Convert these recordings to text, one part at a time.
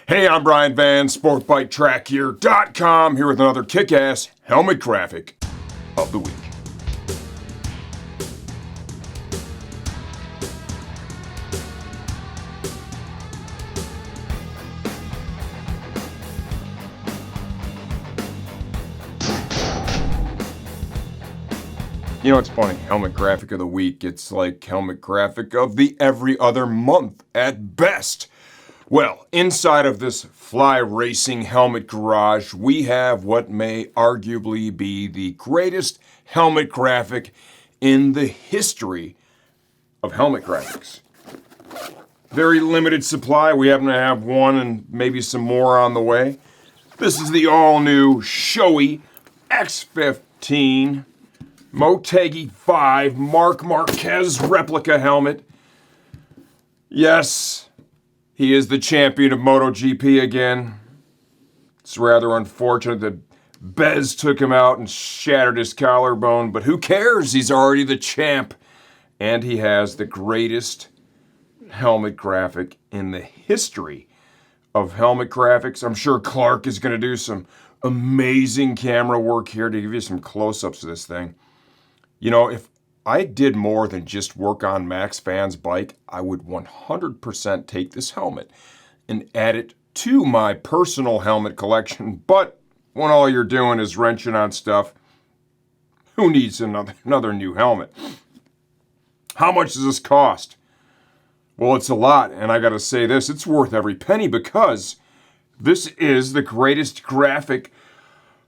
Hey, I'm Brian Van, SportbikeTrackGear.com, here with another kick-ass helmet graphic of the week. You know, it's funny, helmet graphic of the week, it's like helmet graphic of the every other month at best. Well, inside of this fly racing helmet garage, we have what may arguably be the greatest helmet graphic in the history of helmet graphics. Very limited supply. We happen to have one and maybe some more on the way. This is the all-new showy X15 Motegi 5 Marc Marquez replica helmet. Yes, he is the champion of MotoGP again. It's rather unfortunate that Bez took him out and shattered his collarbone, but who cares? He's already the champ. And he has the greatest helmet graphic in the history of helmet graphics. I'm sure Clark is going to do some amazing camera work here to give you some close-ups of this thing. You know, if I did more than just work on Max Fan's bike, I would 100% take this helmet and add it to my personal helmet collection. But when all you're doing is wrenching on stuff, who needs another new helmet? How much does this cost? Well, it's a lot, and I gotta say this, it's worth every penny because this is the greatest graphic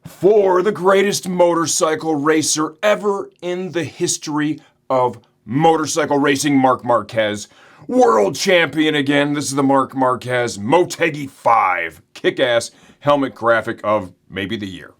for the greatest motorcycle racer ever in the history of motorcycle racing, Marc Marquez. World champion again. This is the Marc Marquez Motegi 5 kick-ass helmet graphic of maybe the year.